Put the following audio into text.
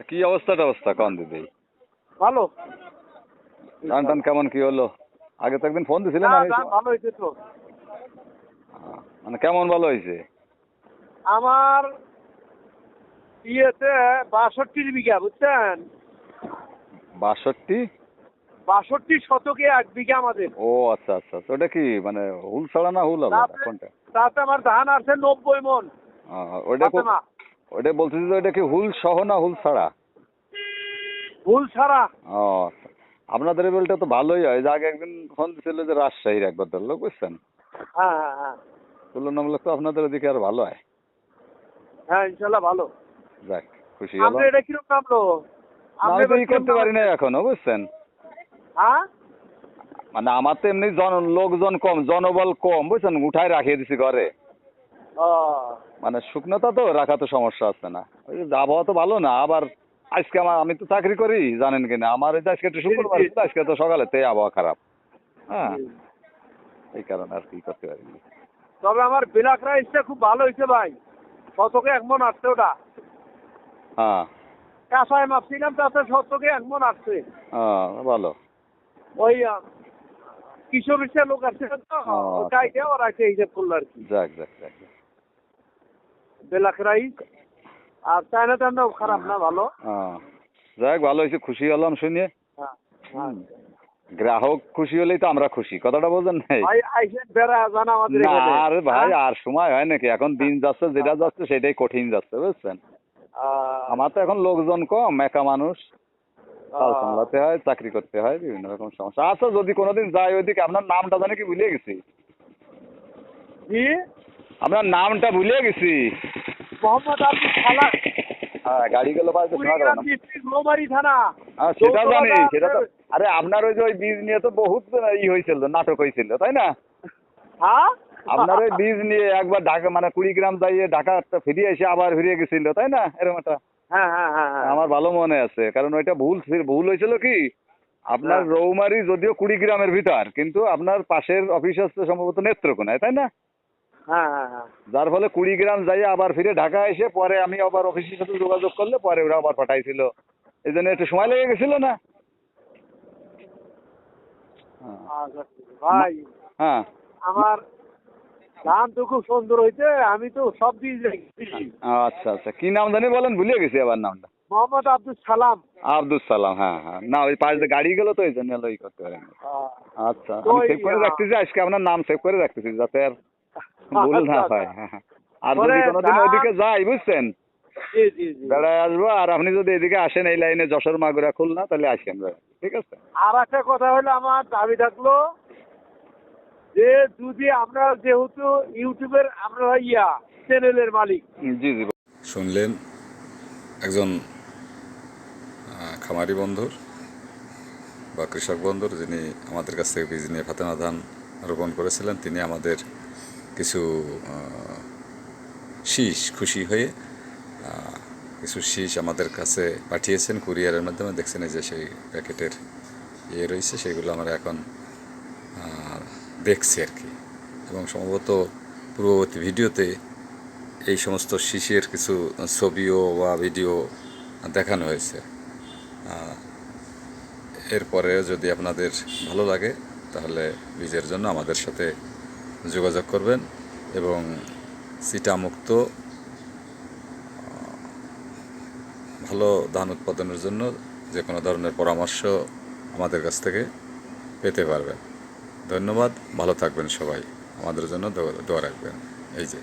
কি অবস্থা কন দিদি? ভালো। ধান টান কেমন কি হলো? আগে তো একদিন ফোন দিছিলেন না, আমি। ধান ভালো হয়েছে তো। মানে কেমন ভালো হয়েছে? আমার ইয়েতে ৬২ বিঘা, বুঝছেন? ৬২? ৬২ শতকে ১ বিঘা আমাদের। ও আচ্ছা। তো ওটা কি মানে হুল ছাড়া না হুল আলাদা তাতে কোনটা? তাতে আমার ধান আছে ৯০ মন। ওইটা ফাতেমা, ওইটা বলতেছি যে ওইটা কি হুল সহ না হুল ছাড়া? ফুল ছাড়া। ও আচ্ছা। আপনাদের এই বেলটা তো ভালোই হয়। যে আগে একদিন ফোন দিছিল যে রাজশাহীর এক ভদ্রলোক, বুঝছেন? হ্যাঁ। তুলনামূলক তো আপনাদের ওদিকে আর ভালো হয়। হ্যাঁ, ইনশাল্লাহ ভালো। যাক, খুশি আমরা হলাম। এটা কিরকম নামলো? না, আমরা আমি তো এবার ই কিরকম করতে পারি না নামাচ্ছেন? এখনো, বুঝছেন? হ্যাঁ? মানে আমার তো এমনি লোকজন কম, জনবল কম, বুঝছেন? উঠায় রাখিয়ে দিছি ঘরে। ও, মানে শুকনোতা তো রাখা তো সমস্যা আছে না। ওই যে আবহাওয়া তো ভালো না। আবার আজকে আমি তো চাকরি করি, জানেন কিনা? আমার এই যে আজকে একটু শুক্রবার ছিল, আজকে তো সকালেতে আবহাওয়া খারাপ। হ্যাঁ, এই কারণে আর কি করতে পারিনি। তবে আমার ব্ল্যাক রাইসটা খুব ভালো হয়েছে ভাই। শতকে ১ মন আসছে ওটা। হ্যাঁ, কাঁচায় মাপছিলাম, তাতে শতকে ১ মন আসছে। ভালো। ওই কিশোর রিক্সার লোক আসছে তো, আচ্ছা। কাইকে ওরা একটা হিসেব করলো আর কি। যাক। ব্ল্যাক রাইস আর চায়না চান্দাও খারাপ না, ভালো। যাক, ভালো হয়েছে, খুশি হলাম শুনে। হ্যাঁ। গ্রাহক খুশি হলেই তো আমরা খুশি, কথাটা বোঝেন নাই? ভাই আইসেন বেড়া জানা আমাদের না এখানে। আরে ভাই, আর সময় হয় নাকি? এখন দিন যাচ্ছে, যেটা যাচ্ছে সেটাই কঠিন যাচ্ছে, বুঝছেন? আমার তো এখন লোকজন কম, একা মানুষ, কাল সামলাতে হয়, চাকরি করতে হয়, বিভিন্ন রকম সমস্যা। আচ্ছা, যদি কোনোদিন যাই ওইদিকে, আপনার নামটা জানি কি ভুলে গেছি? জি, আপনার নামটা ভুলে গেছি। মোহাম্মদ আব্দুল সালাম, হ্যাঁ, গাড়ি গেল পাশে শোনা গেল কুড়িগ্রাম না। ডিস্ট্রিক্ট রৌমারী থানা। হ্যাঁ, সেটা জানি, সেটা তো। আরে আপনার ওই যে ওই বীজ নিয়ে তো বহুত হয়েছিল, নাটক হয়েছিল, তাই না? হ্যাঁ, আপনার ওই বীজ নিয়ে একবার ঢাকা মানে কুড়িগ্রাম যাইয়ে ঢাকা ফিরে এসে আবার ফিরে গেছিল, তাই না? এরকম একটা হ্যাঁ। আমার ভালো মনে আছে, কারণ ওইটা ভুল হয়েছিল কি, আপনার রৌমারি যদিও কুড়িগ্রামের ভিতর, কিন্তু আপনার পাশের অফিস আছে সম্ভবত নেত্রকোনায়, তাই না? হ্যাঁ। যার ফলে কুড়িগ্রাম যাই আবার ফিরে ঢাকা এসে পরে আমি আবার অফিসের সাথে যোগাযোগ করলে পরে ওরা আবার পাঠাইছিল, এই জন্য একটু সময় লেগে গেছিল না? ভাই, হ্যাঁ, আমার ধান তো খুব সুন্দর হয়েছে, আমি তো সব দিয়ে যাচ্ছি। আচ্ছা। কি নাম জানি বলেন, ভুলে গেছি আবার নামটা। মোহাম্মদ আব্দুল সালাম। আব্দুল সালাম, হ্যাঁ। না, ওই পাশ দিয়ে গাড়ি গেল তো, এই জন্য ই করতে পারেন। আচ্ছা, তো আমি সেভ করে রাখতেছি, আজকে আপনার নাম সেভ করে রাখতেছি যাতে আর ভুল না হয়। হ্যাঁ। আর যদি কোনোদিন ওদিকে যাই, বুঝছেন, জি। বেড়ায় আসবো, আর আপনি যদি এদিকে আসেন এই লাইনে যশোর মাগুরা খুলনা, তাহলে আসেন, ঠিক আছে? আর একটা কথা হলো, আমার দাবি থাকলো যে যদি আমরা যেহেতু ইউটিউবের আমরা চ্যানেলের মালিক। জি। শুনলেন একজন খামারি বন্ধুর বা কৃষক বন্ধুর, যিনি আমাদের কাছ থেকে বীজ নিয়ে ফাতেমা ধান রোপণ করেছিলেন। তিনি আমাদের কিছু শীষ খুশি হয়ে কিছু শীষ আমাদের কাছে পাঠিয়েছেন কুরিয়ারের মাধ্যমে। দেখছেন এই যে সেই প্যাকেটের রয়েছে, সেগুলো আমরা এখন দেখছি আর কি। এবং সম্ভবত পূর্ববর্তী ভিডিওতে এই সমস্ত শীষের কিছু ছবিও বা ভিডিও দেখানো হয়েছে। এরপরে যদি আপনাদের ভালো লাগে তাহলে বীজের জন্য আমাদের সাথে যোগাযোগ করবেন, এবং চিটামুক্ত ভালো ধান উৎপাদনের জন্য যে কোনো ধরনের পরামর্শ আমাদের কাছ থেকে পেতে পারবেন। ধন্যবাদ, ভালো থাকবেন সবাই, আমাদের জন্য দোয়া রাখবেন। এই যে